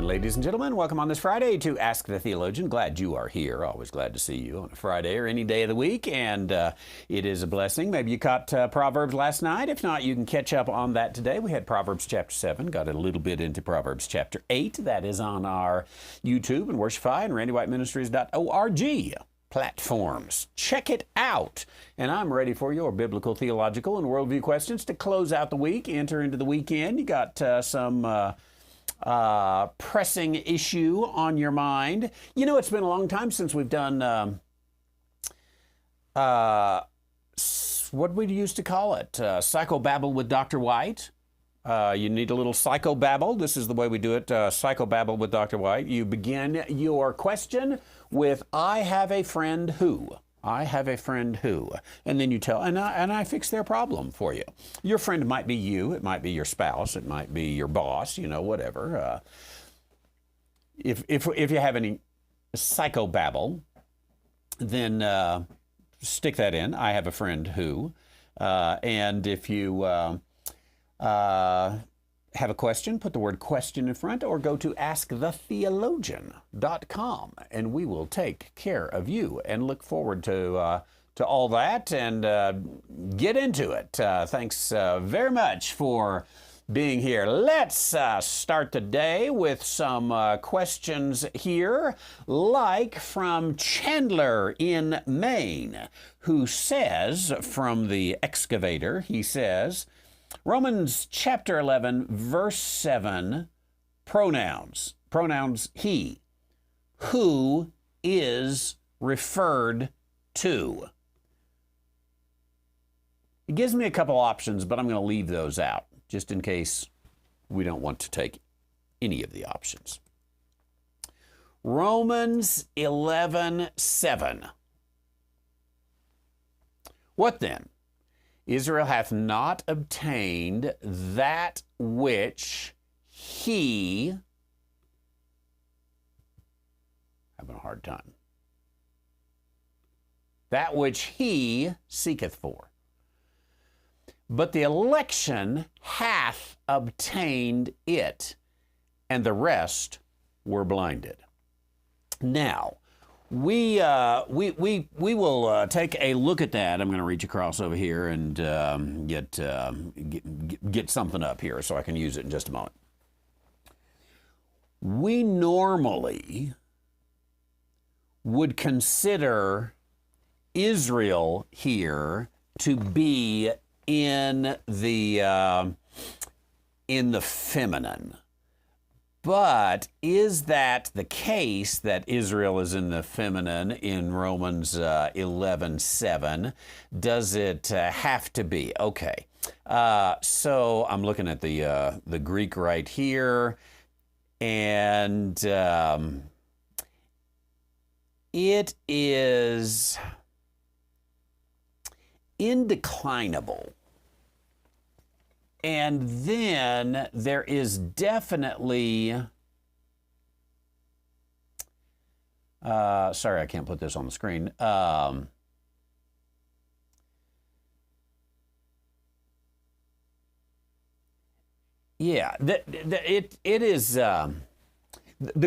ladies and gentlemen. Welcome on this Friday to Ask the Theologian. Glad you are here. Always glad to see you on a Friday or any day of the week, and it is a blessing. Maybe you caught Proverbs last night. If not, you can catch up on that today. We had Proverbs chapter 7, got a little bit into Proverbs chapter 8. That is on our YouTube and Worshipify and randywhiteministries.org platforms. Check it out. And I'm ready for your biblical, theological, and worldview questions to close out the week, enter into the weekend. You got some pressing issue on your mind. You know, it's been a long time since we've done what we used to call it, Psychobabble with Dr. White. You need a little psychobabble. This is the way we do it, psychobabble with Dr. White. You begin your question with, I have a friend who. I have a friend who. And then you tell, and I fix their problem for you. Your friend might be you. It might be your spouse. It might be your boss, you know, whatever. If you have any psychobabble, then stick that in. I have a friend who. And if you have a question, put the word question in front, or go to askthetheologian.com, and we will take care of you and look forward to all that and get into it. Thanks very much for being here. Let's start the day with some questions here, like from Chandler in Maine, who says, from the excavator, he says, Romans chapter 11, verse 7, pronouns he, who is referred to. It gives me a couple options, but I'm going to leave those out, just in case we don't want to take any of the options. Romans 11:7. What then? Israel hath not obtained that which he, having a hard time, that which he seeketh for. But the election hath obtained it, and the rest were blinded. Now, we will take a look at that. I'm going to reach across over here and get something up here so I can use it in just a moment. We normally would consider Israel here to be in the feminine. But is that the case, that Israel is in the feminine in Romans 11:7? Does it have to be? Okay. So I'm looking at the Greek right here, and it is indeclinable. And then there is definitely, sorry, I can't put this on the screen. Yeah, it is, the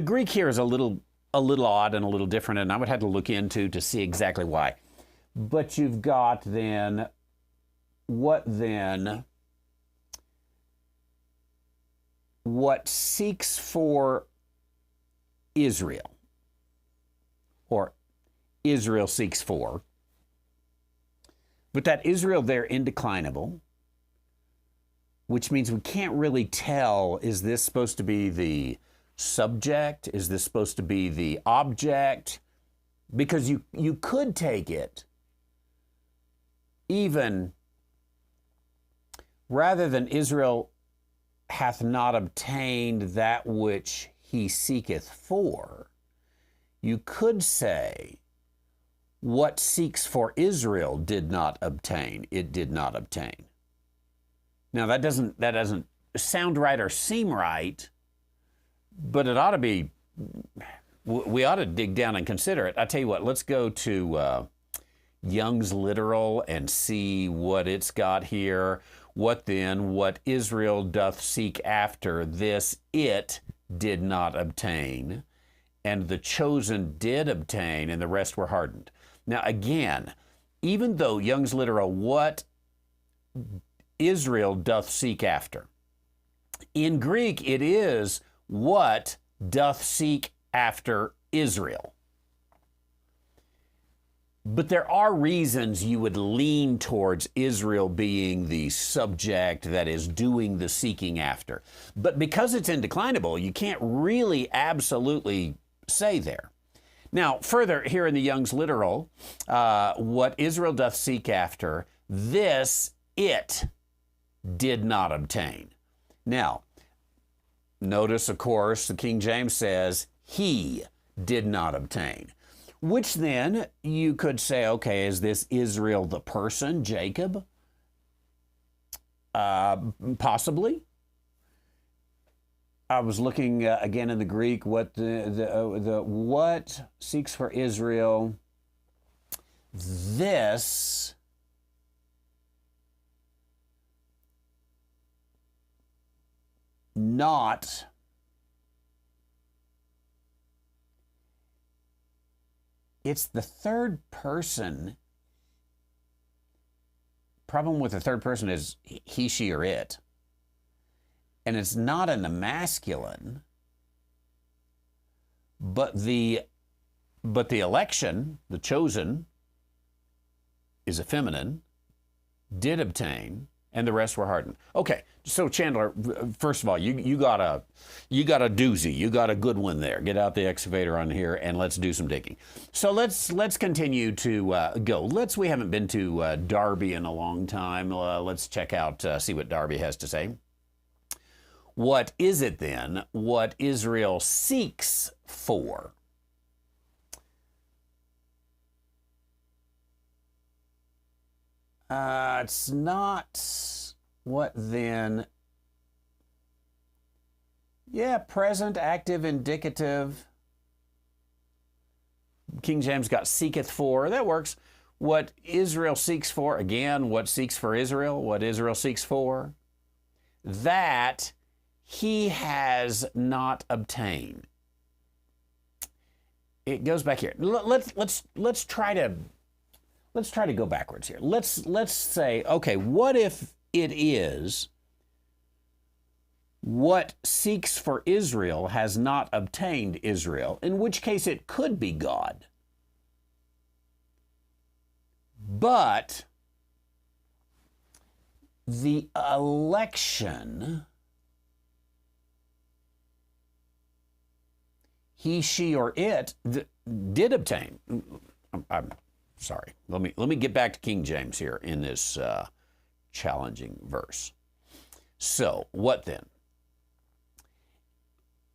Greek here is a little odd and a little different, and I would have to look into to see exactly why. But you've got then, what seeks for Israel, or Israel seeks for, but that Israel there indeclinable, which means we can't really tell, is this supposed to be the subject? Is this supposed to be the object? Because you could take it even rather than Israel hath not obtained that which he seeketh for, you could say, what seeks for Israel did not obtain. It did not obtain. Now that doesn't sound right or seem right, but it ought to be, we ought to dig down and consider it. I tell you what, let's go to Young's Literal and see what it's got here. What then? What Israel doth seek after, this it did not obtain, and the chosen did obtain, and the rest were hardened. Now, again, even though Young's literal, what Israel doth seek after, in Greek it is what doth seek after Israel. But there are reasons you would lean towards Israel being the subject that is doing the seeking after. But because it's indeclinable, you can't really absolutely say there. Now, further, here in the Young's literal, what Israel doth seek after, this it did not obtain. Now, notice, of course, the King James says, he did not obtain. Which then you could say, okay, is this Israel the person, Jacob? Possibly. I was looking again in the Greek, what what seeks for Israel, this not it's the third person. Problem with the third person is he, she, or it. And it's not in the masculine, but the election, the chosen, is a feminine, did obtain, and the rest were hardened. Okay, so Chandler, first of all, you got a doozy, you got a good one there. Get out the excavator on here and let's do some digging. So let's continue to go. We haven't been to Darby in a long time. Let's check out, see what Darby has to say. What is it then, what Israel seeks for? It's not what then. Yeah, present, active, indicative. King James got seeketh for. That works. What Israel seeks for, again, what seeks for Israel, what Israel seeks for, that he has not obtained. It goes back here. Let's try to go backwards here. Let's say, okay, what if it is what seeks for Israel has not obtained Israel, in which case it could be God. But the election, he, she, or it did obtain. I'm sorry. Let me get back to King James here in this challenging verse. So, what then?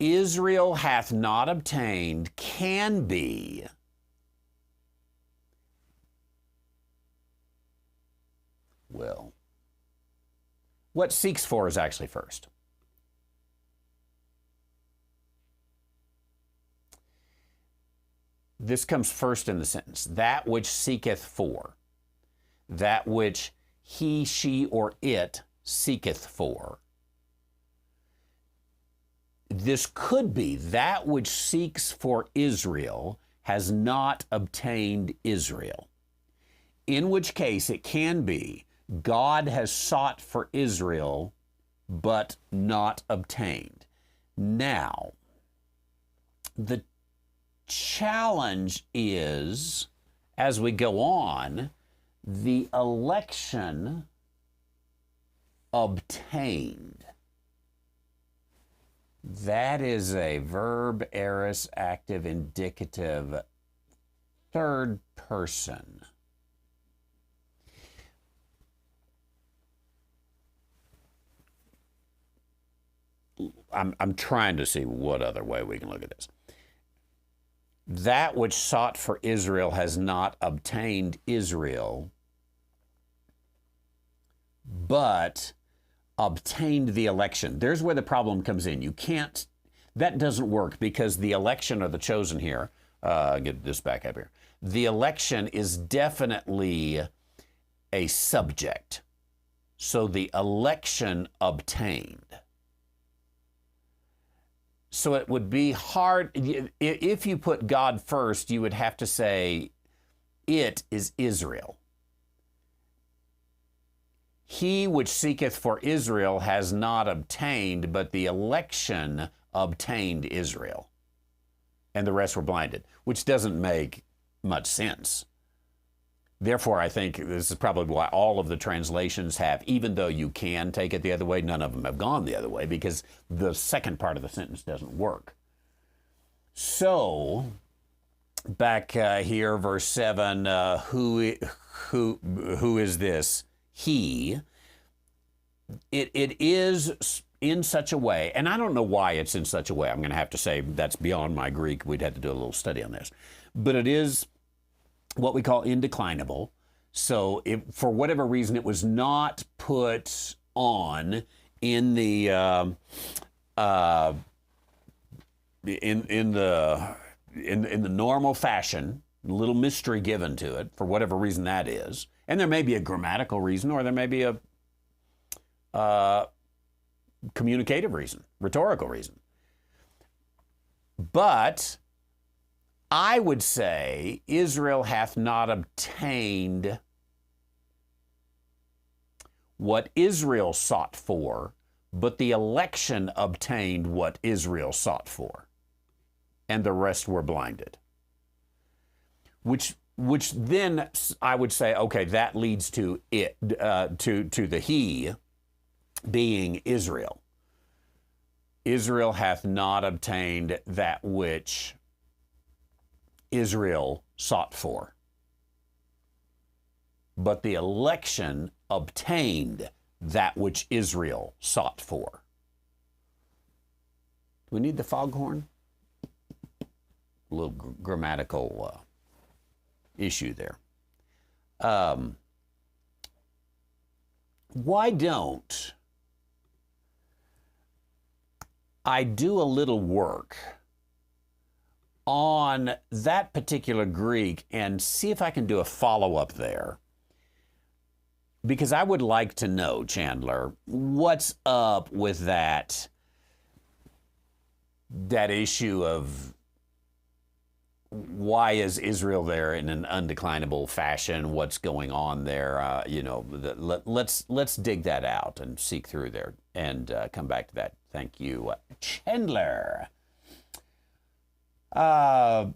Israel hath not obtained can be will. What seeks for is actually first. This comes first in the sentence. That which seeketh for. That which he, she, or it seeketh for. This could be that which seeks for Israel has not obtained Israel. In which case it can be God has sought for Israel but not obtained. Now, the challenge is, as we go on, the election obtained. That is a verb aorist active indicative third person. I'm trying to see what other way we can look at this. That which sought for Israel has not obtained Israel, but obtained the election. There's where the problem comes in. You can't, that doesn't work because the election or the chosen here, get this back up here. The election is definitely a subject. So the election obtained. So it would be hard. If you put God first, you would have to say, it is Israel. He which seeketh for Israel has not obtained, but the election obtained Israel. And the rest were blinded, which doesn't make much sense. Therefore, I think this is probably why all of the translations have, even though you can take it the other way, none of them have gone the other way, because the second part of the sentence doesn't work. So, back here, verse 7, who is this? He. It is in such a way, and I don't know why it's in such a way. I'm going to have to say that's beyond my Greek. We'd have to do a little study on this. But it is what we call indeclinable. So if, for whatever reason, it was not put on in the in the normal fashion, a little mystery given to it, for whatever reason that is. And there may be a grammatical reason, or there may be a communicative reason, rhetorical reason. But I would say Israel hath not obtained what Israel sought for, but the election obtained what Israel sought for, and the rest were blinded. Which then I would say, okay, that leads to it, to the he being Israel. Israel hath not obtained that which Israel sought for, but the election obtained that which Israel sought for. Do we need the foghorn? A little grammatical issue there. Why don't I do a little work on that particular Greek and see if I can do a follow-up there? Because I would like to know, Chandler, what's up with that issue of why is Israel there in an undeclinable fashion? What's going on there? Let's dig that out and seek through there and come back to that. Thank you, Chandler. Anonymous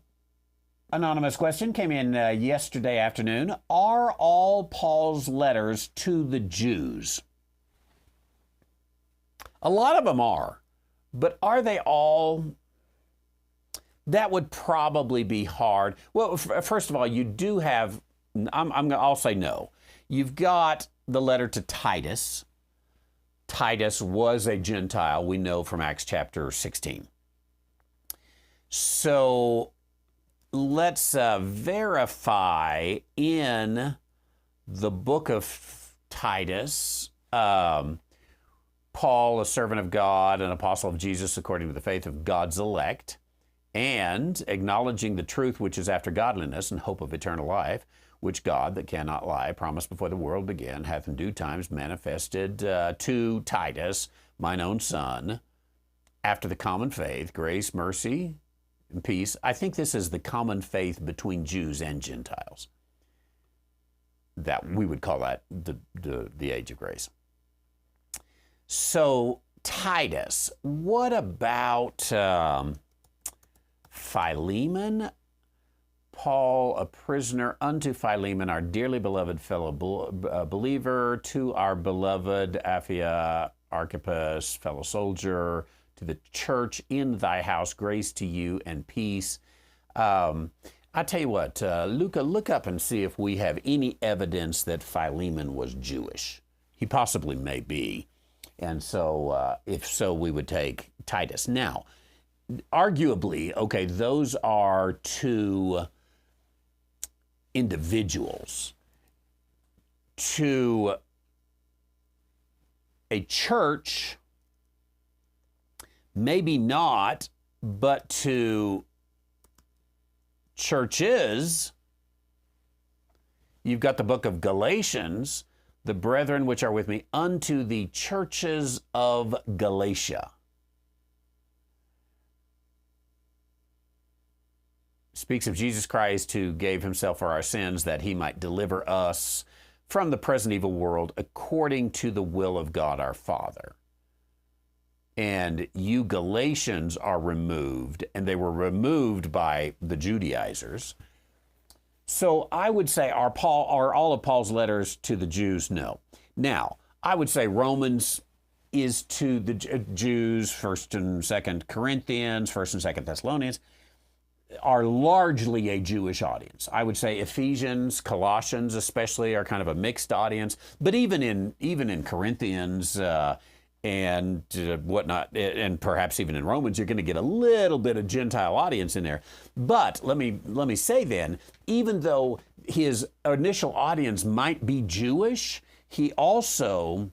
question came in yesterday afternoon. Are all Paul's letters to the Jews? A lot of them are, but are they all? That would probably be hard. Well, first of all, you do have, I'll say no. You've got the letter to Titus. Titus was a Gentile, we know from Acts chapter 16. So let's verify in the book of Titus, Paul, a servant of God, an apostle of Jesus according to the faith of God's elect, and acknowledging the truth which is after godliness and hope of eternal life, which God, that cannot lie, promised before the world began, hath in due times manifested to Titus, mine own son, after the common faith, grace, mercy, and peace. I think this is the common faith between Jews and Gentiles. That we would call that the age of grace. So Titus, what about Philemon? Paul, a prisoner unto Philemon, our dearly beloved fellow believer, to our beloved Apphia, Archippus, fellow soldier, to the church in thy house, grace to you and peace. I tell you what, Luca, look up and see if we have any evidence that Philemon was Jewish. He possibly may be. And so, if so, we would take Titus. Now, arguably, okay, those are two individuals. To a church, maybe not, but to churches, you've got the book of Galatians, the brethren which are with me, unto the churches of Galatia. speaks of Jesus Christ who gave himself for our sins that he might deliver us from the present evil world according to the will of God our Father. And you Galatians are removed, and they were removed by the Judaizers. So I would say, are all of Paul's letters to the Jews? No. Now, I would say Romans is to the Jews, 1st and 2nd Corinthians, 1st and 2nd Thessalonians, are largely a Jewish audience. I would say Ephesians, Colossians especially are kind of a mixed audience, but even in Corinthians and whatnot, and perhaps even in Romans, you're going to get a little bit of Gentile audience in there. But let me say then, even though his initial audience might be Jewish, he also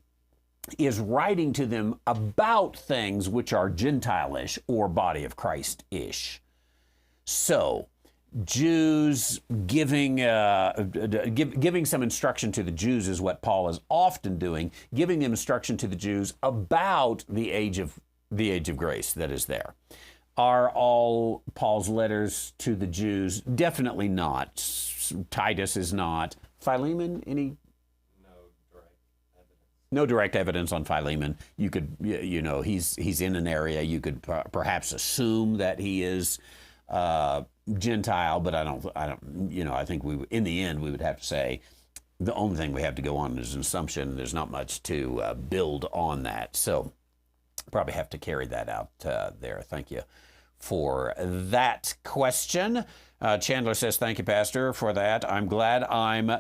is writing to them about things which are Gentile-ish or body of Christ-ish. So, Jews giving some instruction to the Jews is what Paul is often doing, giving them instruction to the Jews about the age of grace that is there. Are all Paul's letters to the Jews? Definitely not. Titus is not. Philemon, any? No direct evidence on Philemon. You could, he's in an area. You could perhaps assume that he is Gentile, but I don't. I think in the end, we would have to say the only thing we have to go on is an assumption. There's not much to build on that. So probably have to carry that out there. Thank you for that question. Chandler says, thank you, Pastor, for that. I'm glad I'm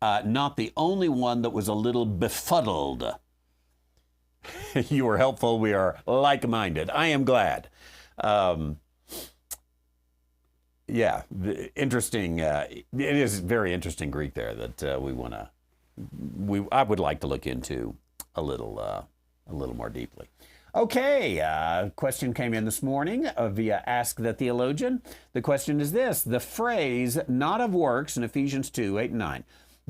not the only one that was a little befuddled. You were helpful. We are like-minded. I am glad. Interesting. It is very interesting Greek there that I would like to look into a little more deeply. Okay, question came in this morning via Ask the Theologian. The question is this: the phrase "not of works" in Ephesians 2:8-9.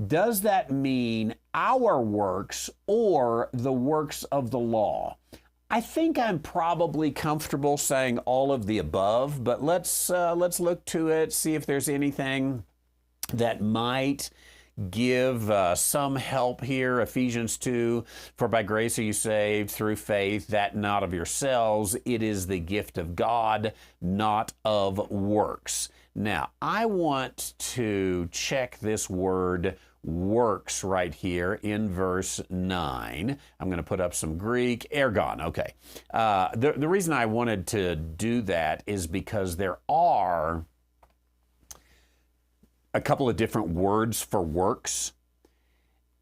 Does that mean our works or the works of the law? I think I'm probably comfortable saying all of the above, but let's look to it, see if there's anything that might give some help here. Ephesians 2, for by grace are you saved through faith, that not of yourselves. It is the gift of God, not of works. Now, I want to check this word works right here in verse 9. I'm going to put up some Greek. Ergon, okay. The reason I wanted to do that is because there are a couple of different words for works.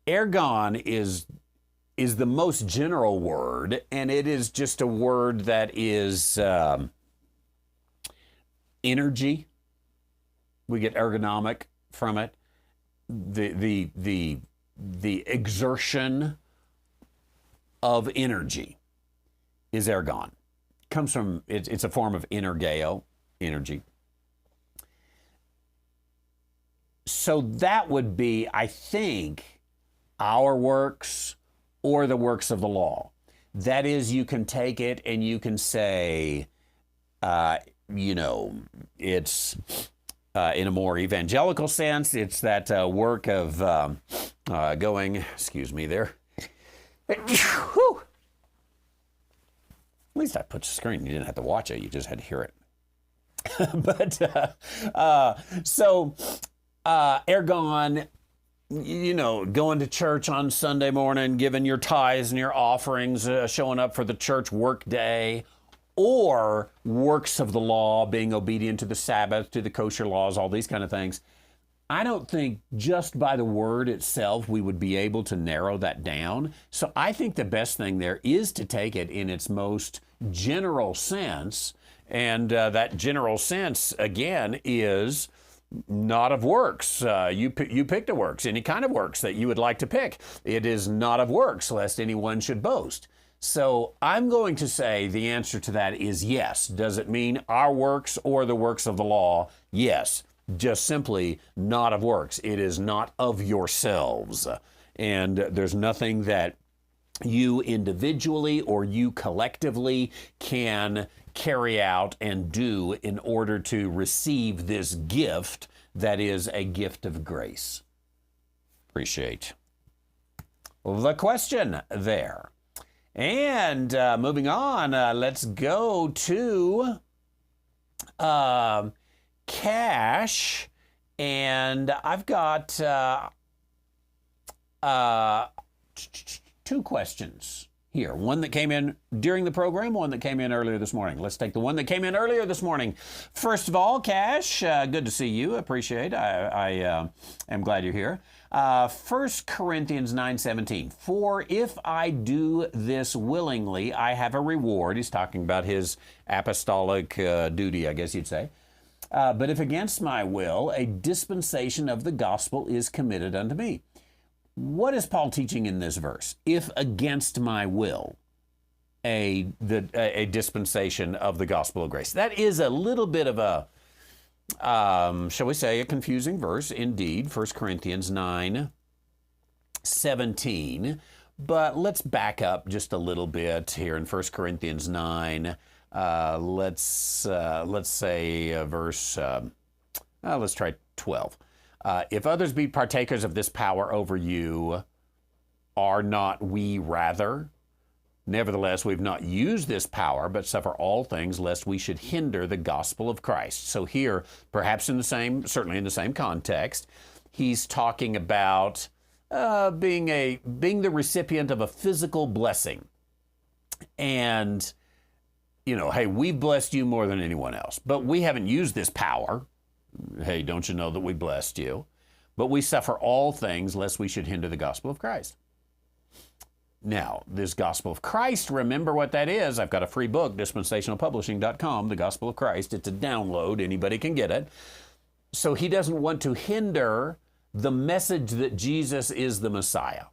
Ergon is the most general word, and it is just a word that is energy. We get ergonomic from it. The exertion of energy is ergon. Comes from it's a form of energeo, energy. So that would be, I think, our works or the works of the law. That is, you can take it and you can say, it's in a more evangelical sense, it's that work of going, excuse me there. At least I put the screen. You didn't have to watch it. You just had to hear it. Ergon, going to church on Sunday morning, giving your tithes and your offerings, showing up for the church work day, or works of the law, being obedient to the Sabbath, to the kosher laws, all these kind of things. I don't think just by the word itself we would be able to narrow that down. So I think the best thing there is to take it in its most general sense. And that general sense, again, is not of works. You picked a works, any kind of works that you would like to pick. It is not of works, lest anyone should boast. So I'm going to say the answer to that is yes. Does it mean our works or the works of the law? Yes. Just simply not of works. It is not of yourselves. And there's nothing that you individually or you collectively can carry out and do in order to receive this gift that is a gift of grace? Appreciate the question there. And moving on, let's go to Cash. And I've got two questions here. One that came in during the program, one that came in earlier this morning. Let's take the one that came in earlier this morning. First of all, Cash, good to see you. Appreciate it. I am glad you're here. 1 Corinthians 9:17. For if I do this willingly, I have a reward. He's talking about his apostolic duty, I guess you'd say. But if against my will, a dispensation of the gospel is committed unto me. What is Paul teaching in this verse? If against my will, a dispensation of the gospel of grace. That is a little bit of a, shall we say, a confusing verse indeed, 1 Corinthians 9:17. But let's back up just a little bit here in 1 Corinthians 9. Let's say verse, let's try 12. If others be partakers of this power over you, are not we rather? Nevertheless, we've not used this power, but suffer all things, lest we should hinder the gospel of Christ. So here, perhaps certainly in the same context, he's talking about being the recipient of a physical blessing. And, hey, we've blessed you more than anyone else, but we haven't used this power. Hey, don't you know that we blessed you? But we suffer all things lest we should hinder the gospel of Christ. Now, this gospel of Christ, remember what that is. I've got a free book, dispensationalpublishing.com, The Gospel of Christ. It's a download. Anybody can get it. So he doesn't want to hinder the message that Jesus is the Messiah.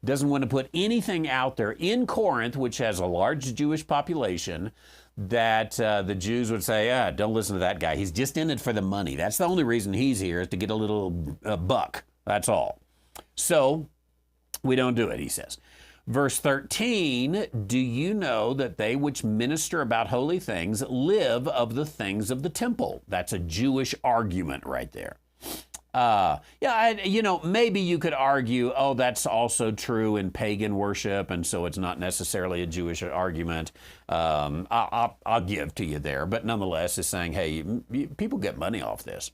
Doesn't want to put anything out there in Corinth, which has a large Jewish population, that the Jews would say, don't listen to that guy. He's just in it for the money. That's the only reason he's here, is to get a little buck. That's all. So we don't do it, he says. Verse 13, do you know that they which minister about holy things live of the things of the temple? That's a Jewish argument right there. Maybe you could argue, that's also true in pagan worship, and so it's not necessarily a Jewish argument. I'll give to you there, but nonetheless, it's saying, hey, people get money off this.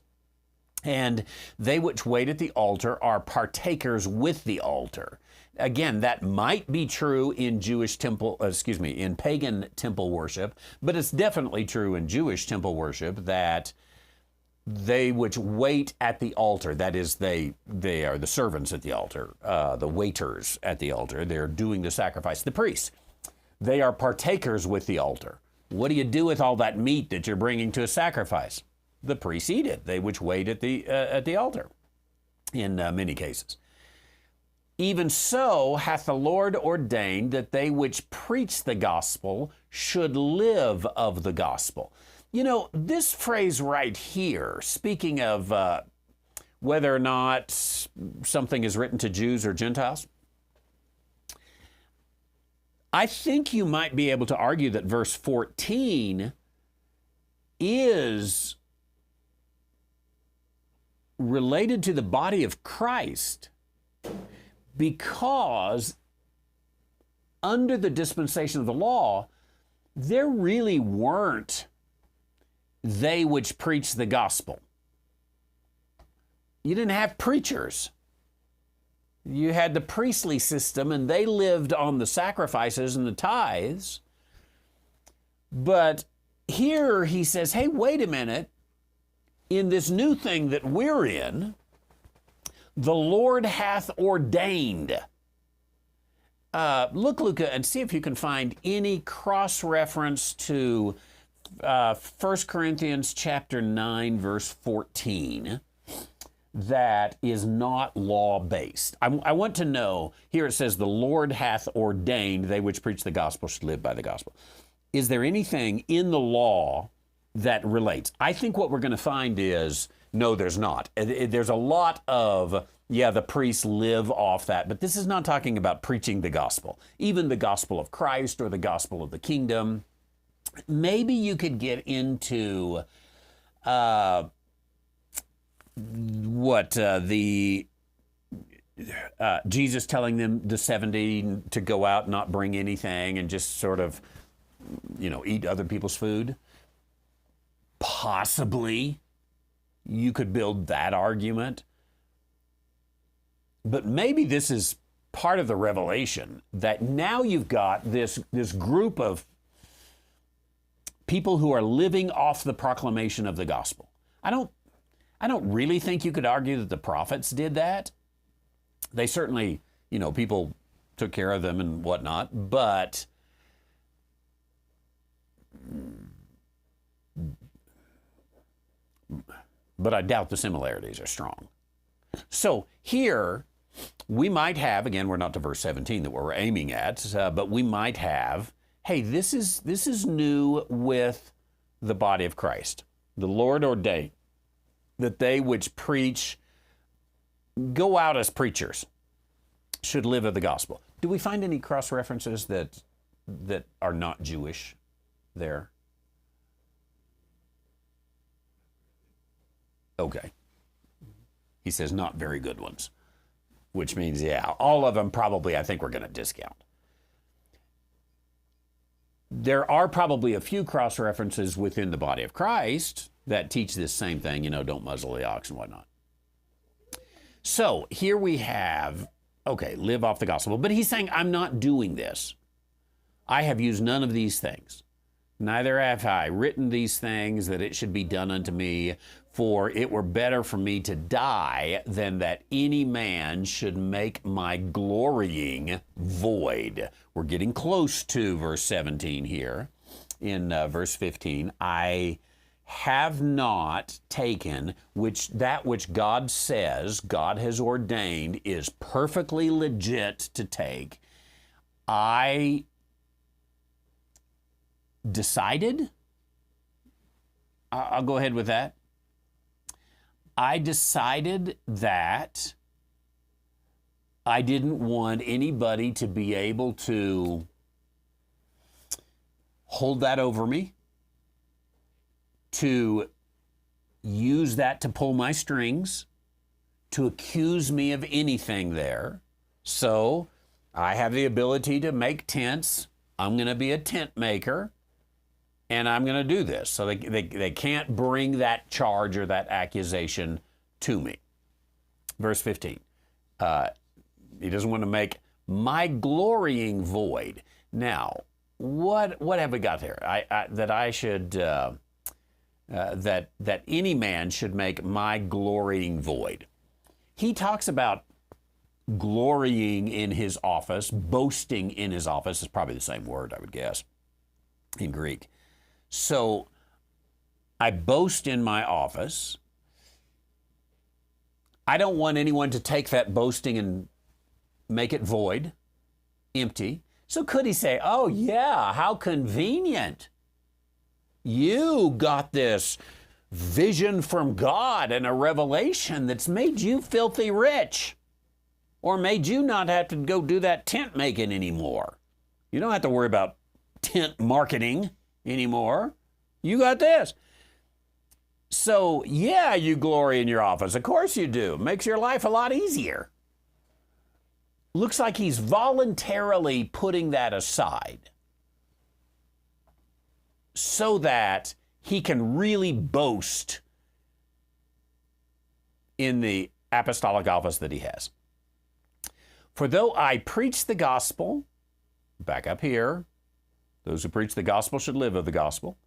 And they which wait at the altar are partakers with the altar. Again, that might be true in in pagan temple worship, but it's definitely true in Jewish temple worship that they which wait at the altar, that is, they are the servants at the altar, the waiters at the altar. They're doing the sacrifice. The priests, they are partakers with the altar. What do you do with all that meat that you're bringing to a sacrifice? The priests eat it. They which wait at the altar, in many cases. Even so hath the Lord ordained that they which preach the gospel should live of the gospel. This phrase right here, speaking of whether or not something is written to Jews or Gentiles, I think you might be able to argue that verse 14 is related to the body of Christ, because under the dispensation of the law, there really weren't they which preach the gospel. You didn't have preachers. You had the priestly system, and they lived on the sacrifices and the tithes. But here he says, hey, wait a minute. In this new thing that we're in, the Lord hath ordained. Look, Luca, and see if you can find any cross-reference to 1 Corinthians chapter 9, verse 14, that is not law-based. I want to know, here it says, the Lord hath ordained they which preach the gospel should live by the gospel. Is there anything in the law that relates? I think what we're going to find is, no, there's not. There's a lot of, the priests live off that, but this is not talking about preaching the gospel. Even the gospel of Christ or the gospel of the kingdom, maybe you could get into Jesus telling them, the 70, to go out and not bring anything and just sort of, eat other people's food. Possibly you could build that argument. But maybe this is part of the revelation, that now you've got this group of people who are living off the proclamation of the gospel. I don't really think you could argue that the prophets did that. They certainly, people took care of them and whatnot, but I doubt the similarities are strong. So here we might have, again, we're not to verse 17 that we're aiming at, but we might have, hey, this is new with the body of Christ. The Lord ordained that they which preach, go out as preachers, should live of the gospel. Do we find any cross references that are not Jewish there? Okay. He says not very good ones, which means, yeah, all of them probably I think we're going to discount. There are probably a few cross references within the body of Christ that teach this same thing, don't muzzle the ox and whatnot. So here we have, okay, live off the gospel. But he's saying, I'm not doing this. I have used none of these things. Neither have I written these things that it should be done unto me, for it were better for me to die than that any man should make my glorying void. We're getting close to verse 17 here. In verse 15, I have not taken that which God says, God has ordained, is perfectly legit to take. I decided, I'll go ahead with that. I decided that I didn't want anybody to be able to hold that over me, to use that to pull my strings, to accuse me of anything there. So I have the ability to make tents. I'm going to be a tent maker, and I'm going to do this. So they can't bring that charge or that accusation to me. Verse 15. He doesn't want to make my glorying void. Now, what have we got there? That I should... that any man should make my glorying void. He talks about glorying in his office, boasting in his office is probably the same word, I would guess, in Greek. So I boast in my office. I don't want anyone to take that boasting and make it void, empty. So could he say, oh yeah, how convenient. You got this vision from God and a revelation that's made you filthy rich, or made you not have to go do that tent making anymore. You don't have to worry about tent marketing anymore. You got this. So yeah, you glory in your office. Of course you do. Makes your life a lot easier. Looks like he's voluntarily putting that aside so that he can really boast in the apostolic office that he has. For though I preach the gospel, back up here, those who preach the gospel should live of the gospel.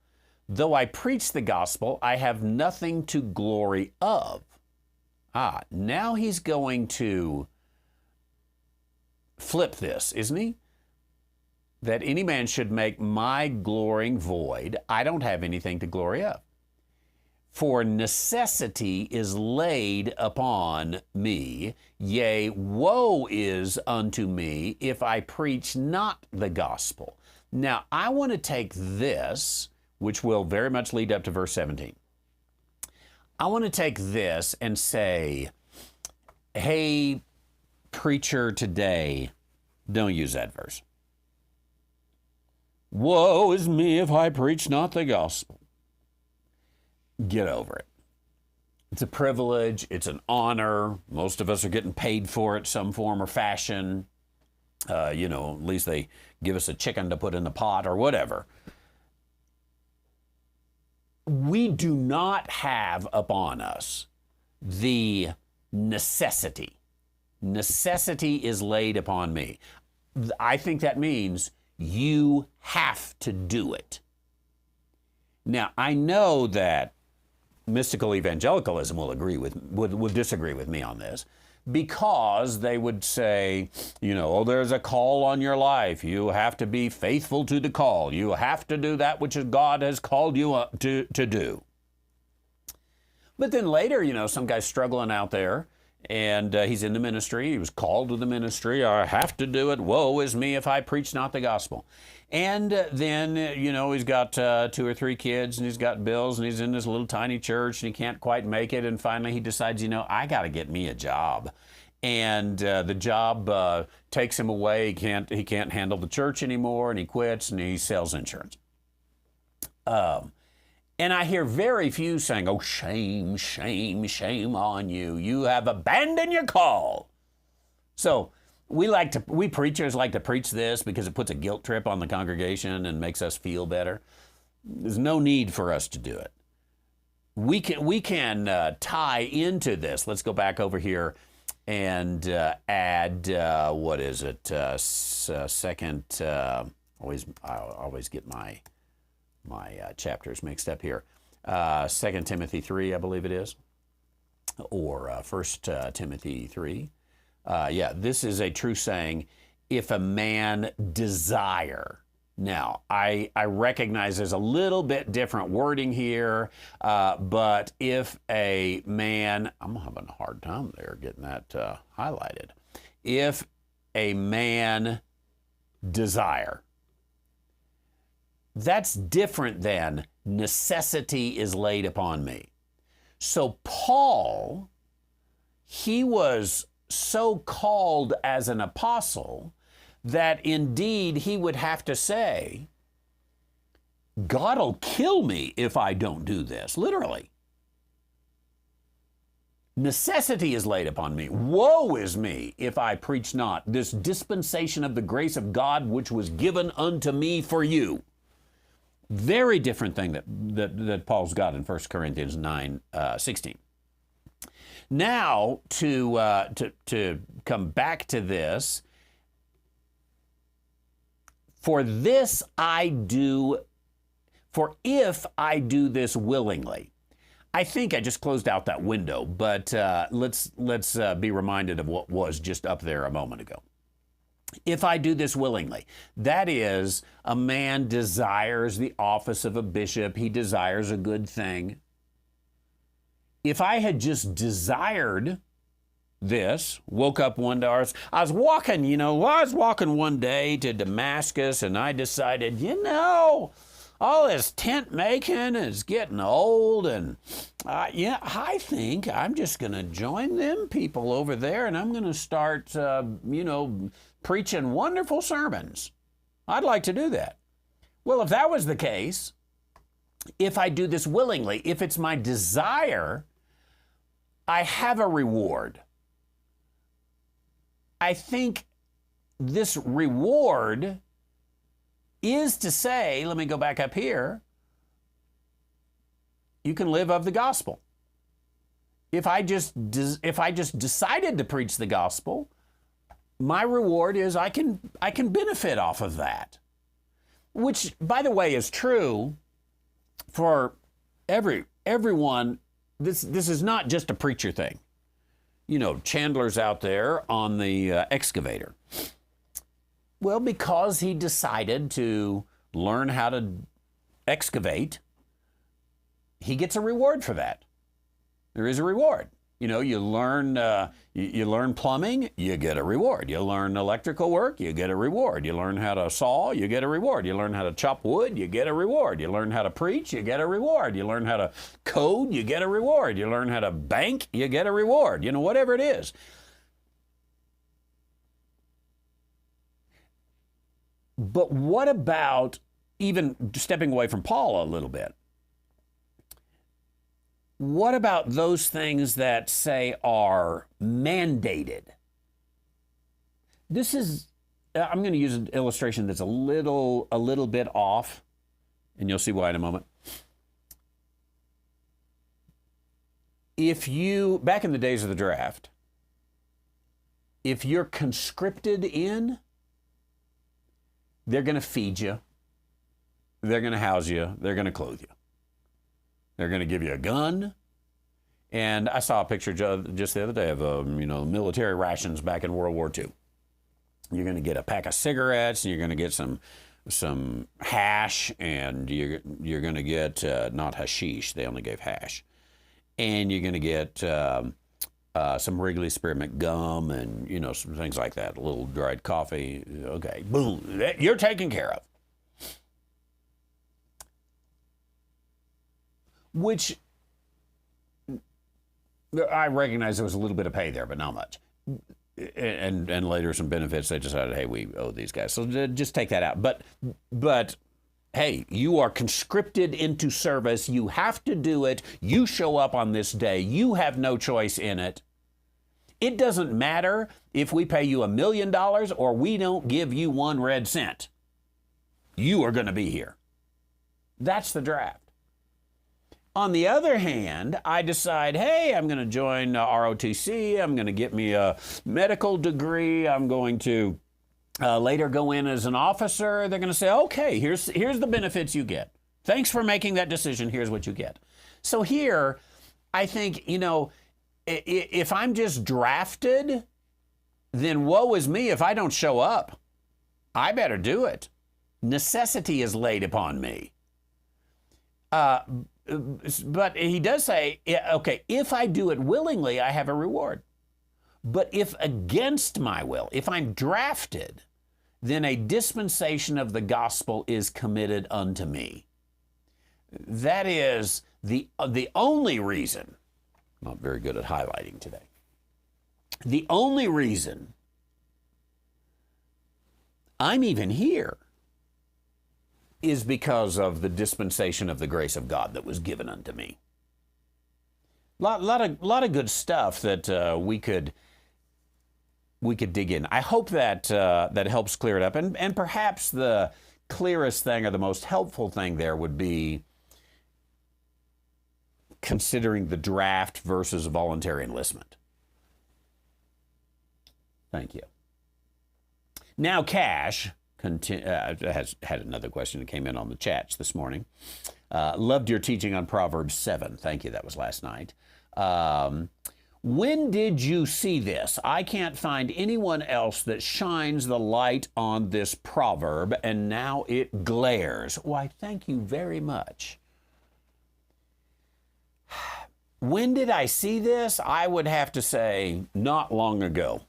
Though I preach the gospel, I have nothing to glory of. Now he's going to flip this, isn't he? That any man should make my glorying void. I don't have anything to glory of. For necessity is laid upon me, yea, woe is unto me if I preach not the gospel. Now, I want to take this, which will very much lead up to verse 17. I want to take this and say, hey, preacher today, don't use that verse. Woe is me if I preach not the gospel. Get over it. It's a privilege. It's an honor. Most of us are getting paid for it some form or fashion. At least they give us a chicken to put in the pot or whatever. We do not have upon us the necessity. Necessity is laid upon me. I think that means you have to do it. Now, I know that mystical evangelicalism would disagree with me on this, because they would say, there's a call on your life. You have to be faithful to the call. You have to do that which God has called you to do. But then later, some guy's struggling out there, and he's in the ministry. He was called to the ministry. I have to do it. Woe is me if I preach not the gospel. And then, he's got 2 or 3 kids, and he's got bills, and he's in this little tiny church, and he can't quite make it. And finally he decides, I got to get me a job. And the job takes him away. He can't handle the church anymore, and he quits, and he sells insurance. And I hear very few saying, oh, shame, shame, shame on you. You have abandoned your call. So we preachers like to preach this because it puts a guilt trip on the congregation and makes us feel better. There's no need for us to do it. We can tie into this. Let's go back over here and add, what is it? Second, I always get my chapters mixed up here. 2 Timothy 3, I believe it is, or 1 Timothy 3. This is a true saying, if a man desire. Now, I recognize there's a little bit different wording here, but if a man, I'm having a hard time there getting that highlighted. If a man desire. That's different than necessity is laid upon me. So Paul, he was so called as an apostle that indeed he would have to say, God will kill me if I don't do this, literally. Necessity is laid upon me. Woe is me if I preach not this dispensation of the grace of God which was given unto me for you. Very different thing that Paul's got in 1 Corinthians 9:16. Now, to come back to this, for if I do this willingly. I think I just closed out that window, but let's be reminded of what was just up there a moment ago. If I do this willingly, that is, a man desires the office of a bishop. He desires a good thing. If I had just desired this, woke up one day, I was walking one day to Damascus, and I decided, all this tent making is getting old, and I think I'm just going to join them people over there, and I'm going to start, preaching wonderful sermons. I'd like to do that. Well, if that was the case, if I do this willingly, if it's my desire, I have a reward. I think this reward is to say, let me go back up here, you can live of the gospel. If I just decided to preach the gospel, my reward is I can benefit off of that. Which, by the way, is true for everyone. This is not just a preacher thing. Chandler's out there on the excavator. Well, because he decided to learn how to excavate, he gets a reward for that. There is a reward. You learn plumbing, you get a reward. You learn electrical work, you get a reward. You learn how to saw, you get a reward. You learn how to chop wood, you get a reward. You learn how to preach, you get a reward. You learn how to code, you get a reward. You learn how to bank, you get a reward. Whatever it is. But what about even stepping away from Paul a little bit, what about those things that say are mandated? This is, I'm going to use an illustration that's a little bit off, and you'll see why in a moment. If you, back in the days of the draft, if you're conscripted in, they're going to feed you, they're going to house you, they're going to clothe you. They're going to give you a gun. And I saw a picture just the other day of military rations back in World War II. You're going to get a pack of cigarettes, and you're going to get some hash, and you're going to get not hashish, they only gave hash. And you're going to get some Wrigley Spearmint gum, and some things like that, a little dried coffee. Okay, boom, you're taken care of. Which I recognize there was a little bit of pay there, but not much. And later some benefits, they decided, hey, we owe these guys. So just take that out. But hey, you are conscripted into service. You have to do it. You show up on this day. You have no choice in it. It doesn't matter if we pay you $1 million or we don't give you 1 red cent. You are going to be here. That's the draft. On the other hand, I decide, hey, I'm going to join ROTC. I'm going to get me a medical degree. I'm going to later go in as an officer. They're going to say, okay, here's the benefits you get. Thanks for making that decision. Here's what you get. So here, I think, if I'm just drafted, then woe is me if I don't show up. I better do it. Necessity is laid upon me. But he does say, okay, if I do it willingly, I have a reward. But if against my will, if I'm drafted, then a dispensation of the gospel is committed unto me. That is the only reason, not very good at highlighting today, the only reason I'm even here is because of the dispensation of the grace of God that was given unto me. Lot of good stuff that we could dig in. I hope that that helps clear it up. And perhaps the clearest thing or the most helpful thing there would be considering the draft versus voluntary enlistment. Thank you. Now, Cash has had another question that came in on the chats this morning. Loved your teaching on Proverbs 7. Thank you. That was last night. When did you see this? I can't find anyone else that shines the light on this proverb, and now it glares. Why, thank you very much. When did I see this? I would have to say not long ago.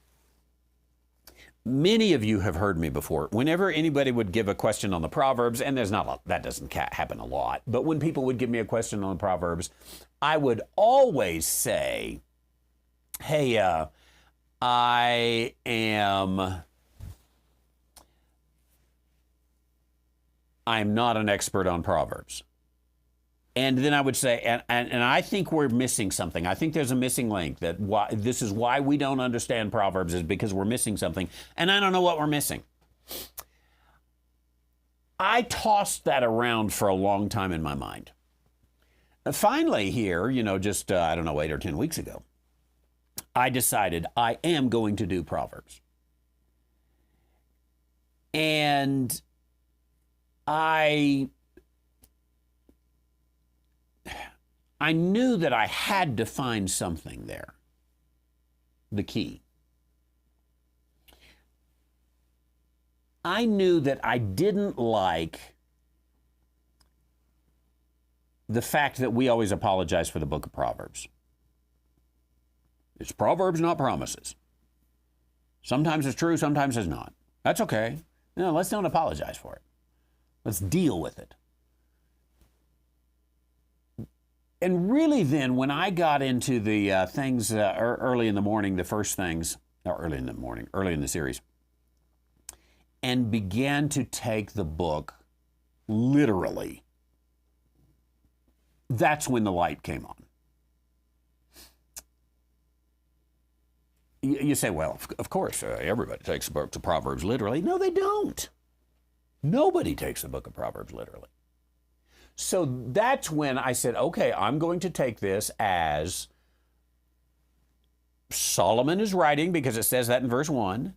Many of you have heard me before. Whenever anybody would give a question on the Proverbs, and that doesn't happen a lot, but when people would give me a question on the Proverbs, I would always say, hey, I'm not an expert on Proverbs. And then I would say, and I think we're missing something. I think there's a missing link. This is why we don't understand Proverbs, is because we're missing something. And I don't know what we're missing. I tossed that around for a long time in my mind. Finally here, just, 8 or 10 weeks ago, I decided I am going to do Proverbs. And I knew that I had to find something there, the key. I knew that I didn't like the fact that we always apologize for the book of Proverbs. It's Proverbs, not promises. Sometimes it's true, sometimes it's not. That's okay. No, let's don't apologize for it. Let's deal with it. And really then, when I got into the things early in the morning, the first things, or early in the series, and began to take the book literally, that's when the light came on. You say, well, of course, everybody takes the book of Proverbs literally. No, they don't. Nobody takes the book of Proverbs literally. So that's when I said, okay, I'm going to take this as Solomon is writing, because it says that in verse 1.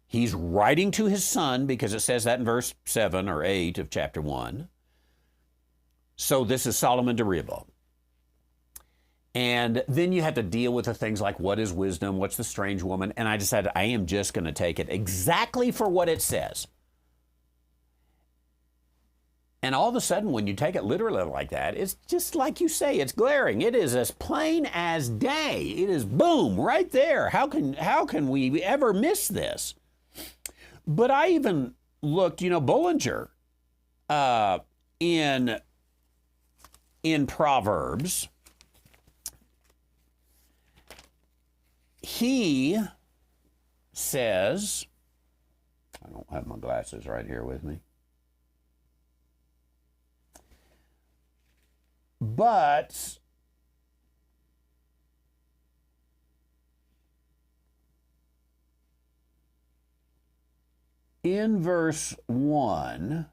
He's writing to his son because it says that in verse 7 or 8 of chapter 1. So this is Solomon to Rehoboam. And then you have to deal with the things like, what is wisdom? What's the strange woman? And I decided I am just going to take it exactly for what it says. And all of a sudden, when you take it literally like that, it's just like you say, it's glaring. It is as plain as day. It is boom, right there. How can we ever miss this? But I even looked, Bullinger in Proverbs, he says, I don't have my glasses right here with me. But in verse 1,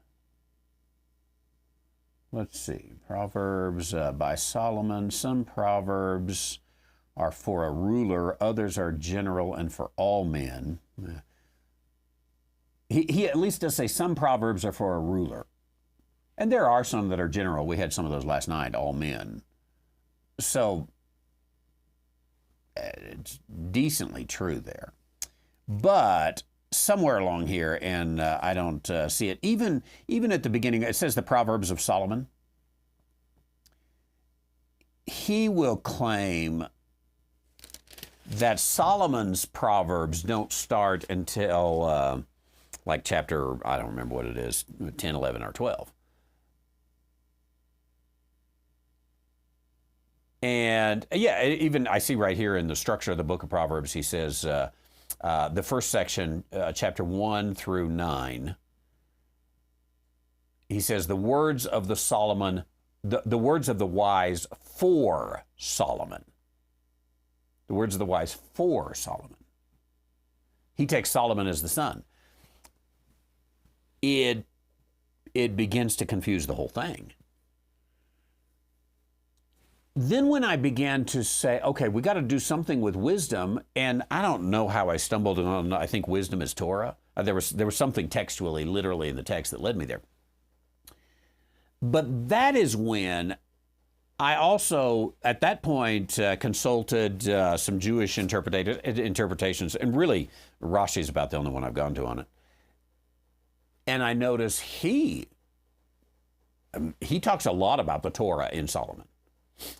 let's see, Proverbs by Solomon. Some proverbs are for a ruler, others are general and for all men. He at least does say some proverbs are for a ruler. And there are some that are general. We had some of those last night, all men. So it's decently true there. But somewhere along here, and I don't see it, even at the beginning, it says the Proverbs of Solomon. He will claim that Solomon's Proverbs don't start until like chapter, I don't remember what it is, 10, 11, or 12. And yeah, even I see right here in the structure of the book of Proverbs, he says the first section, chapter 1 through 9, he says the words of the Solomon, the words of the wise for Solomon. The words of the wise for Solomon. He takes Solomon as the son. It begins to confuse the whole thing. Then when I began to say, okay, we got to do something with wisdom, and I don't know how I stumbled on, I think wisdom is Torah. There was something textually, literally in the text that led me there. But that is when I also, at that point, consulted some Jewish interpretations, and really, Rashi's about the only one I've gone to on it. And I noticed he talks a lot about the Torah in Solomon.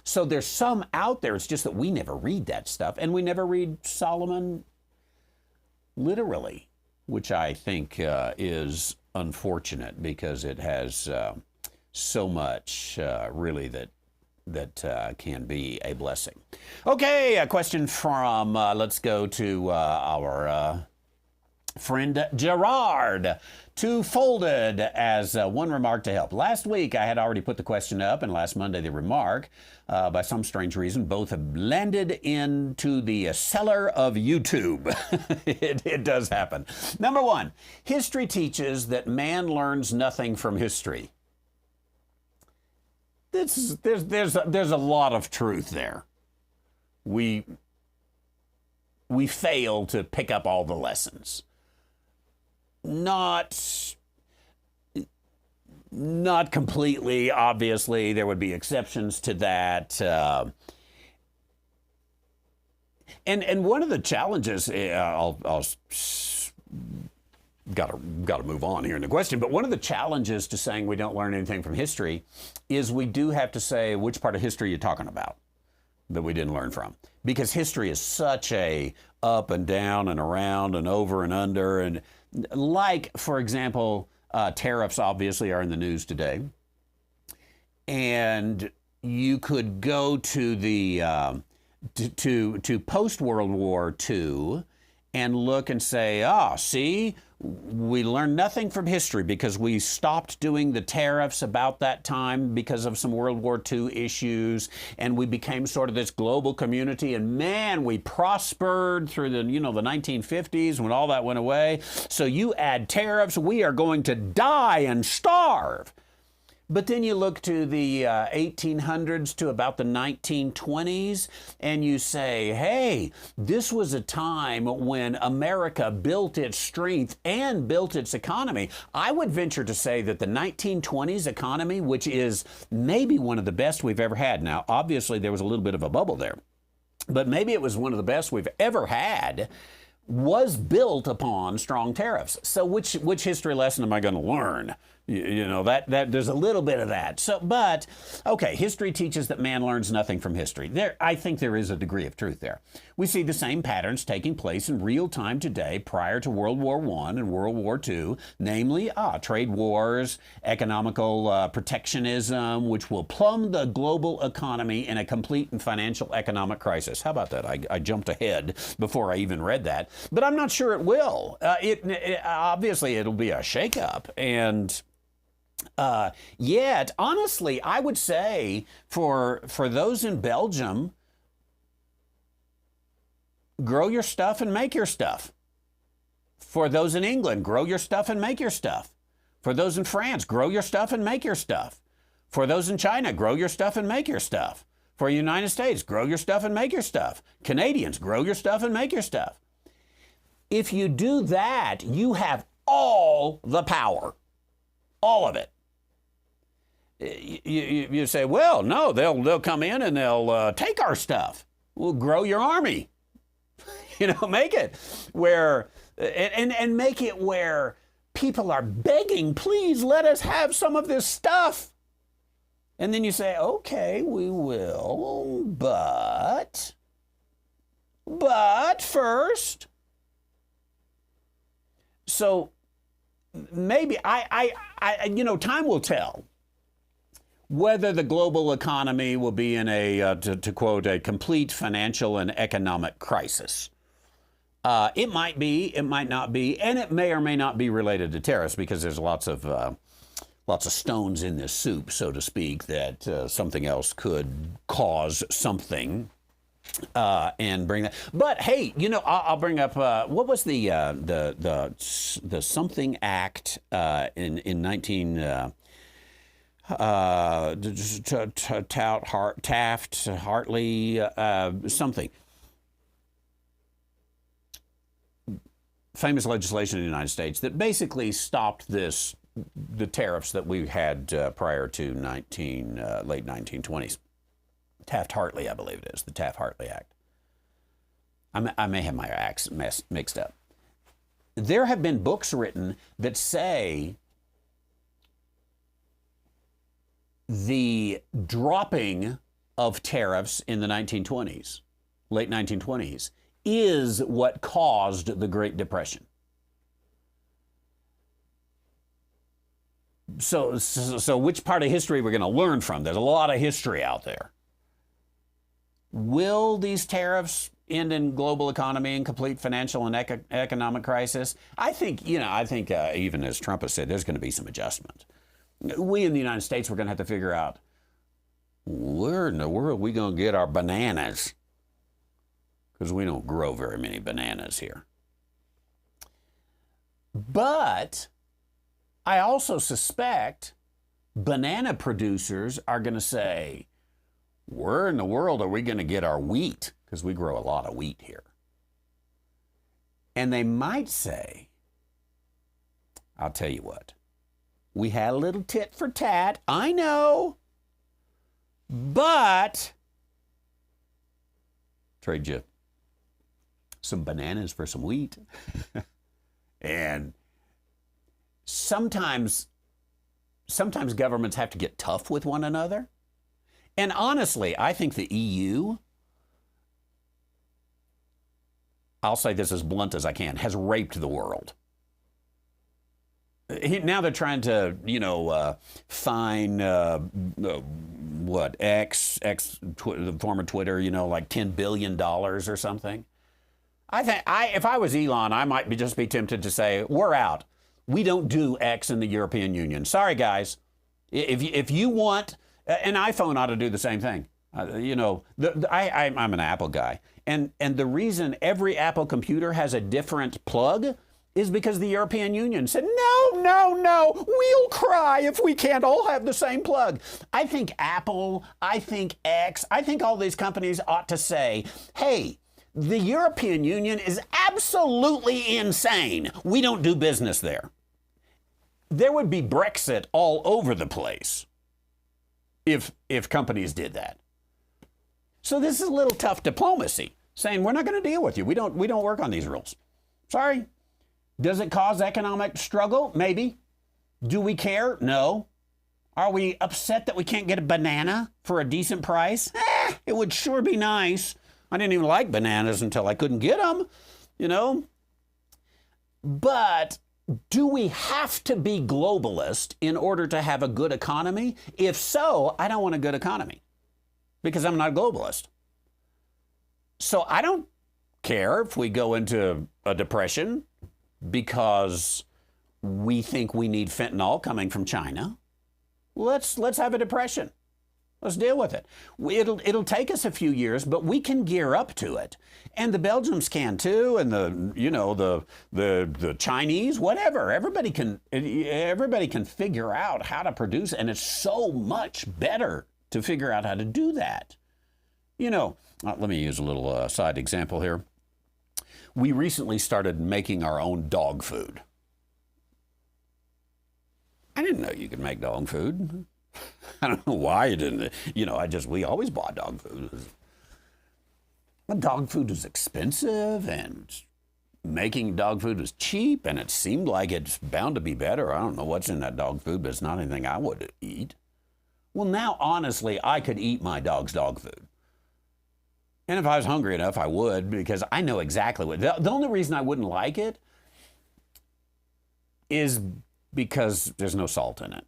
So there's some out there, it's just that we never read that stuff, and we never read Solomon literally, which I think is unfortunate, because it has so much really that can be a blessing. Okay, a question from, let's go to our friend Gerard. Two-folded as one remark to help. Last week, I had already put the question up, and last Monday, the remark. By some strange reason, both have landed into the cellar of YouTube. It does happen. Number one, history teaches that man learns nothing from history. There's a lot of truth there. We fail to pick up all the lessons. Not completely, obviously. There would be exceptions to that. And one of the challenges, I'll got to move on here in the question, but one of the challenges to saying we don't learn anything from history is we do have to say which part of history you're talking about that we didn't learn from. Because history is such a up and down and around and over and under, and like, for example, tariffs obviously are in the news today. And you could go to the to post-World War II and look and say, see, We learned nothing from history because we stopped doing the tariffs about that time because of some World War II issues, and we became sort of this global community, and man, we prospered through the 1950s when all that went away. So you add tariffs, we are going to die and starve. But then you look to the 1800s to about the 1920s, and you say, hey, this was a time when America built its strength and built its economy. I would venture to say that the 1920s economy, which is maybe one of the best we've ever had. Now, obviously, there was a little bit of a bubble there, but maybe it was one of the best we've ever had, was built upon strong tariffs. So which history lesson am I going to learn? That there's a little bit of that. So, but okay, history teaches that man learns nothing from history. I think there is a degree of truth there. We see the same patterns taking place in real time today prior to World War I and World War II, namely trade wars, economical protectionism, which will plumb the global economy in a complete and financial economic crisis. How about that? I jumped ahead before I even read that, but I'm not sure it will. Obviously, it'll be a shakeup, and yet, honestly, I would say for those in Belgium, grow your stuff and make your stuff. For those in England, grow your stuff and make your stuff. For those in France, grow your stuff and make your stuff. For those in China, grow your stuff and make your stuff. For the United States, grow your stuff and make your stuff. Canadians, grow your stuff and make your stuff. If you do that, you have all the power. All of it. You say, well, no, they'll come in and they'll take our stuff. Well, grow your army. Make it where, and make it where people are begging, please let us have some of this stuff. And then you say, okay, we will, but first. So maybe time will tell whether the global economy will be in to quote, a complete financial and economic crisis. It might be, it might not be, and it may or may not be related to tariffs because there's lots of stones in this soup, so to speak, that something else could cause something. And bring that. But hey, I'll bring up what was the something act in 19 Taft Hartley something. Famous legislation in the United States that basically stopped the tariffs that we had prior to late 1920s. Taft-Hartley, I believe it is, the Taft-Hartley Act. I may have my acts mixed up. There have been books written that say the dropping of tariffs in the 1920s, late 1920s, is what caused the Great Depression. So which part of history we're going to learn from? There's a lot of history out there. Will these tariffs end in global economy and complete financial and economic crisis? I think even as Trump has said, there's going to be some adjustment. We in the United States, we're going to have to figure out where in the world are we going to get our bananas? Because we don't grow very many bananas here. But I also suspect banana producers are going to say, where in the world are we going to get our wheat? Because we grow a lot of wheat here. And they might say, I'll tell you what, we had a little tit for tat, I know, but trade you some bananas for some wheat. And sometimes governments have to get tough with one another. And honestly, I think the EU, I'll say this as blunt as I can, has raped the world. Now they're trying to, fine, the former Twitter, like $10 billion or something. if I was Elon, I might just be tempted to say, we're out. We don't do X in the European Union. Sorry, guys. If you want, an iPhone ought to do the same thing. I'm an Apple guy. And the reason every Apple computer has a different plug is because the European Union said, no, we'll cry if we can't all have the same plug. I think Apple, I think X, I think all these companies ought to say, hey, the European Union is absolutely insane. We don't do business there. There would be Brexit all over the place if companies did that. So this is a little tough diplomacy, saying we're not going to deal with you. We don't work on these rules. Sorry. Does it cause economic struggle? Maybe. Do we care? No. Are we upset that we can't get a banana for a decent price? It would sure be nice. I didn't even like bananas until I couldn't get them, But do we have to be globalist in order to have a good economy? If so, I don't want a good economy because I'm not a globalist. So I don't care if we go into a depression because we think we need fentanyl coming from China. Let's have a depression. Let's deal with it. It'll take us a few years, but we can gear up to it. And the Belgians can too, and the Chinese, whatever. Everybody can figure out how to produce, and it's so much better to figure out how to do that. Let me use a little side example here. We recently started making our own dog food. I didn't know you could make dog food. I don't know why you didn't. We always bought dog food. But dog food was expensive and making dog food was cheap and it seemed like it's bound to be better. I don't know what's in that dog food, but it's not anything I would eat. Well, now, honestly, I could eat my dog's dog food. And if I was hungry enough, I would, because I know exactly what. The only reason I wouldn't like it is because there's no salt in it.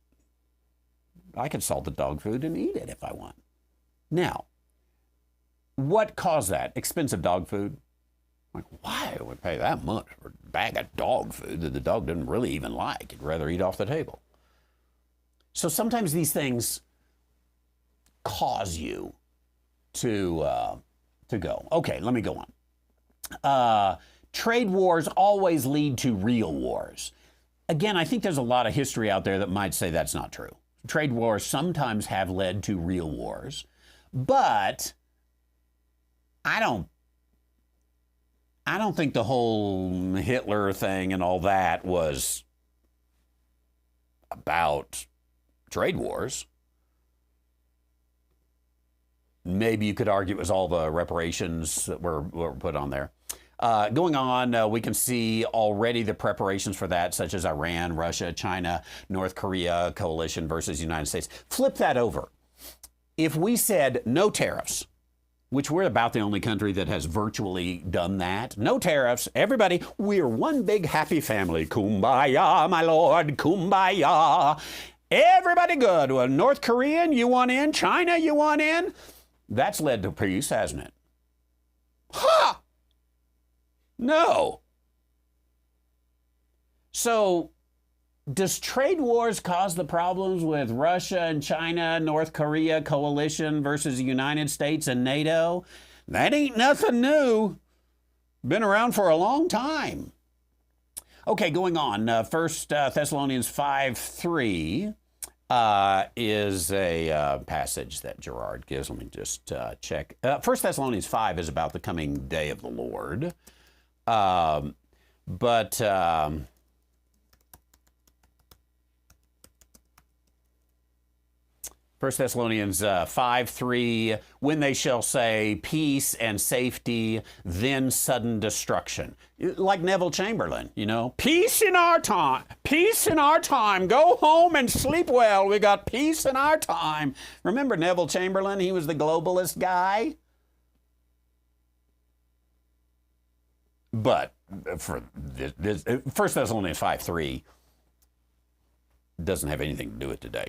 I could salt the dog food and eat it if I want. Now, what caused that? Expensive dog food. Like, why would I pay that much for a bag of dog food that the dog didn't really even like? He'd rather eat off the table. So sometimes these things cause you to go. Okay, let me go on. Trade wars always lead to real wars. Again, I think there's a lot of history out there that might say that's not true. Trade wars sometimes have led to real wars, but I don't think the whole Hitler thing and all that was about trade wars. Maybe you could argue it was all the reparations that were put on there. Going on, we can see already the preparations for that, such as Iran, Russia, China, North Korea, coalition versus the United States. Flip that over. If we said no tariffs, which we're about the only country that has virtually done that, no tariffs, everybody, we're one big happy family. Kumbaya, my lord, kumbaya. Everybody good. Well, North Korean, you want in? China, you want in? That's led to peace, hasn't it? Ha! No. So, does trade wars cause the problems with Russia and China, North Korea coalition versus the United States and NATO? That ain't nothing new. Been around for a long time. Okay, going on. 1 Thessalonians 5:3 is a passage that Gerard gives. Let me just check. 1 Thessalonians 5 is about the coming day of the Lord. But 1 Thessalonians 5:3, when they shall say peace and safety, then sudden destruction. Like Neville Chamberlain, peace in our time, peace in our time, go home and sleep well, we got peace in our time. Remember Neville Chamberlain? He was the globalist guy. But for this 1 Thessalonians 5:3 doesn't have anything to do with today.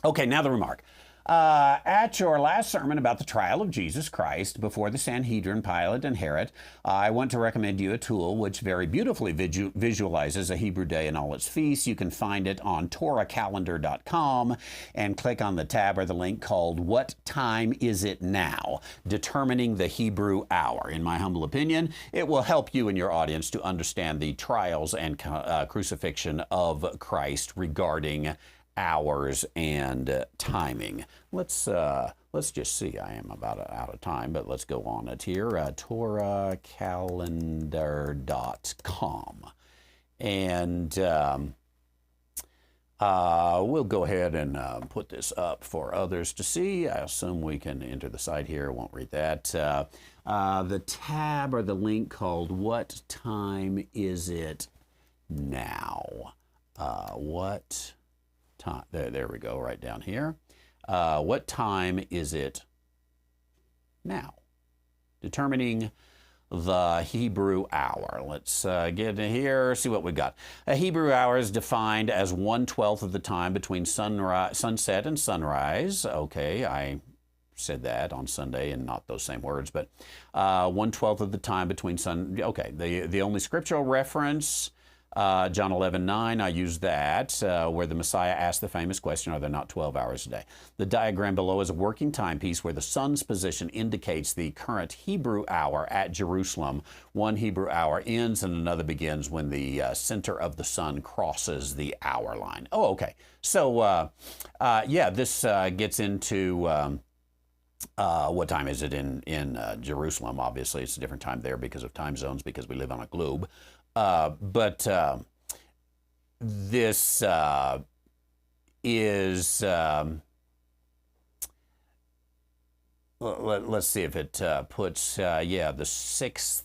Okay, now the remark. At your last sermon about the trial of Jesus Christ before the Sanhedrin, Pilate, and Herod, I want to recommend you a tool which very beautifully visualizes a Hebrew day and all its feasts. You can find it on TorahCalendar.com and click on the tab or the link called What Time Is It Now? Determining the Hebrew Hour. In my humble opinion, it will help you and your audience to understand the trials and crucifixion of Christ regarding hours and timing. Let's just see. I am about out of time, but let's go on it here. TorahCalendar.com, and we'll go ahead and put this up for others to see. I assume we can enter the site here. I won't read that. The tab or the link called What Time Is It Now? What time? There we go, right down here. What time is it now? Determining the Hebrew hour. Let's get in here, see what we got. A Hebrew hour is defined as 1/12 of the time between sunset and sunrise. Okay, I said that on Sunday and not those same words, but 1/12 of the time between okay, the only scriptural reference, John 11:9, I used that, where the Messiah asked the famous question, are there not 12 hours a day? The diagram below is a working timepiece where the sun's position indicates the current Hebrew hour at Jerusalem. One Hebrew hour ends and another begins when the center of the sun crosses the hour line. Oh, okay. So, yeah, this gets into what time is it in Jerusalem? Obviously, it's a different time there because of time zones, because we live on a globe. But this is, let's see if it puts, yeah, the 6th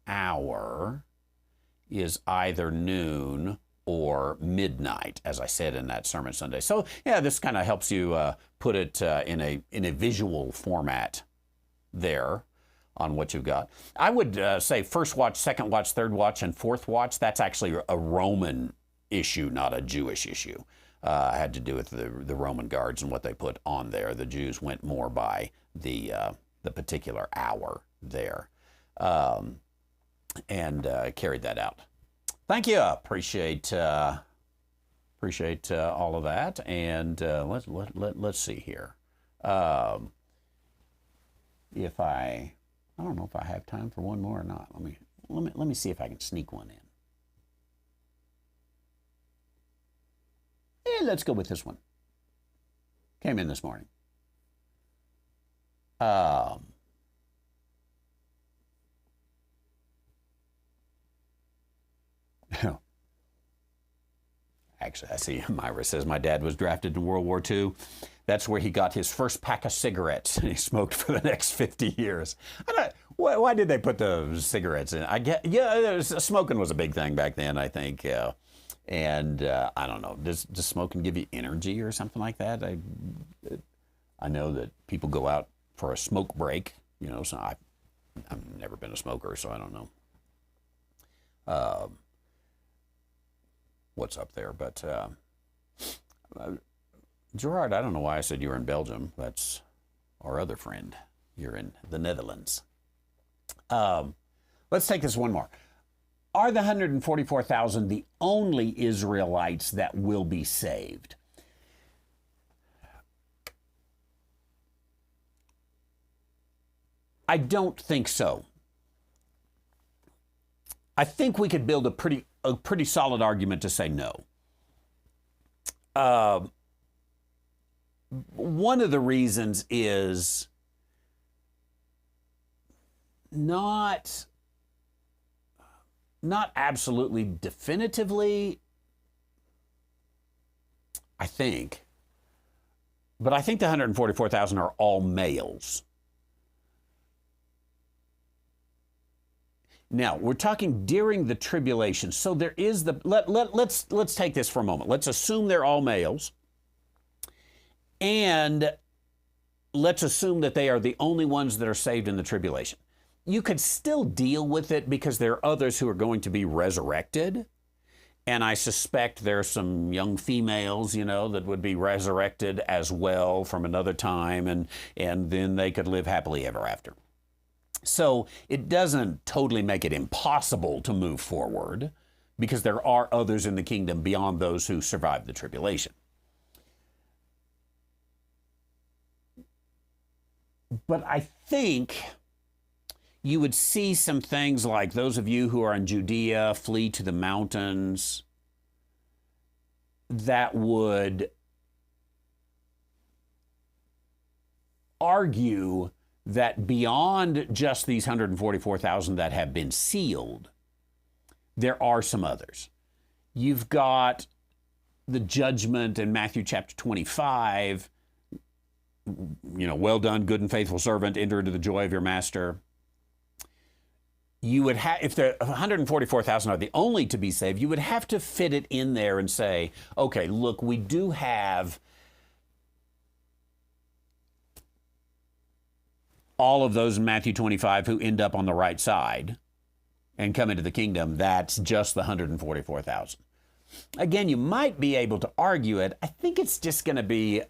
hour is either noon or midnight, as I said in that sermon Sunday. So, yeah, this kind of helps you put it in a visual format there on what you've got. I would say first watch, second watch, third watch, and fourth watch. That's actually a Roman issue, not a Jewish issue. Had to do with the Roman guards and what they put on there. The Jews went more by the particular hour there, and carried that out. Thank you. Appreciate all of that. And let's see here. If I don't know if I have time for one more or not. Let me see if I can sneak one in. Let's go with this one. Came in this morning. Actually, I see Myra says my dad was drafted in World War II. That's where he got his first pack of cigarettes, and he smoked for the next 50 years. Why did they put the cigarettes in? Smoking was a big thing back then, I think. And I don't know, does smoking give you energy or something like that? I know that people go out for a smoke break, so I've never been a smoker, so I don't know what's up there. But Gerard, I don't know why I said you were in Belgium. That's our other friend. You're in the Netherlands. Let's take this one more. Are the 144,000 the only Israelites that will be saved? I don't think so. I think we could build a pretty solid argument to say no. One of the reasons is not absolutely definitively, I think, but I think the 144,000 are all males. Now, we're talking during the tribulation. So there is let's take this for a moment. Let's assume they're all males. And let's assume that they are the only ones that are saved in the tribulation. You could still deal with it because there are others who are going to be resurrected. And I suspect there's some young females, that would be resurrected as well from another time, and then they could live happily ever after. So it doesn't totally make it impossible to move forward, because there are others in the kingdom beyond those who survived the tribulation. But I think you would see some things like those of you who are in Judea, flee to the mountains, that would argue that beyond just these 144,000 that have been sealed, there are some others. You've got the judgment in Matthew chapter 25, well done, good and faithful servant, enter into the joy of your master. You would have, if the 144,000 are the only to be saved, you would have to fit it in there and say, okay, look, we do have all of those in Matthew 25 who end up on the right side and come into the kingdom. That's just the 144,000. Again, you might be able to argue it. I think it's just going to be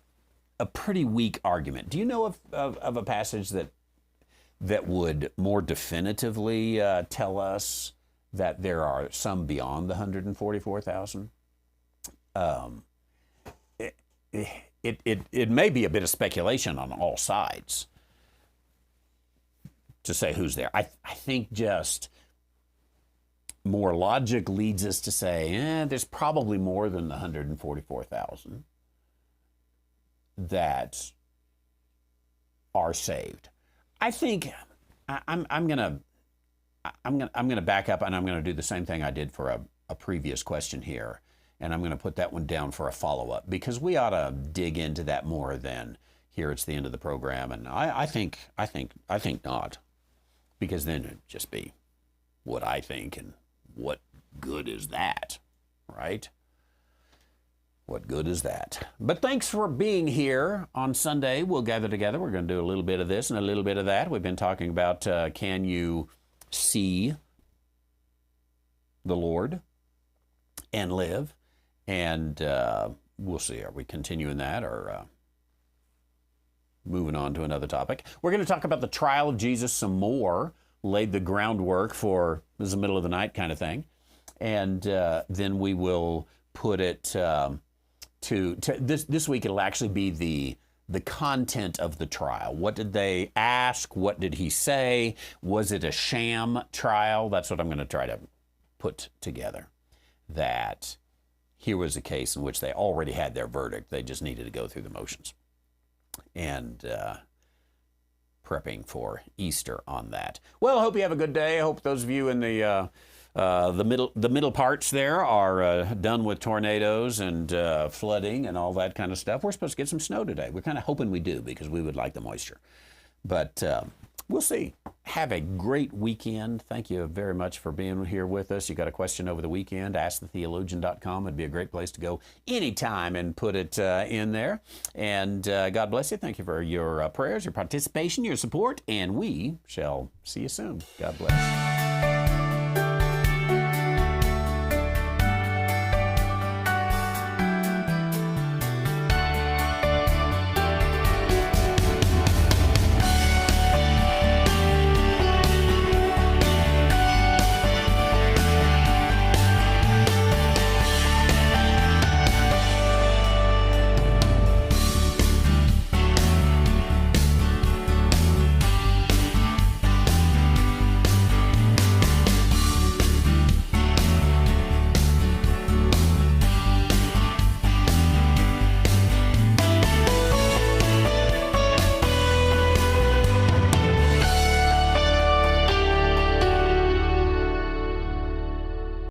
a pretty weak argument. Do you know of a passage that would more definitively tell us that there are some beyond the 144,000? It may be a bit of speculation on all sides to say who's there. I think just more logic leads us to say, there's probably more than the 144,000 that are saved. I think I'm gonna back up, and I'm gonna do the same thing I did for a previous question here, and I'm gonna put that one down for a follow-up, because we ought to dig into that more than here. It's the end of the program, and I think not, because then it'd just be what I think, and what good is that, right? What good is that? But thanks for being here. On Sunday, we'll gather together. We're going to do a little bit of this and a little bit of that. We've been talking about can you see the Lord and live? And we'll see. Are we continuing that, or moving on to another topic? We're going to talk about the trial of Jesus some more. Laid the groundwork for, this is the middle of the night kind of thing. And then we will put it... To this week, it'll actually be the content of the trial. What did they ask? What did he say? Was it a sham trial? That's what I'm going to try to put together. That here was a case in which they already had their verdict. They just needed to go through the motions. And prepping for Easter on that. Well, I hope you have a good day. I hope those of you in the middle parts there are done with tornadoes and flooding and all that kind of stuff. We're supposed to get some snow today. We're kind of hoping we do, because we would like the moisture. But we'll see. Have a great weekend. Thank you very much for being here with us. You got a question over the weekend, askthetheologian.com. It'd be a great place to go anytime and put it in there. And God bless you. Thank you for your prayers, your participation, your support, and we shall see you soon. God bless.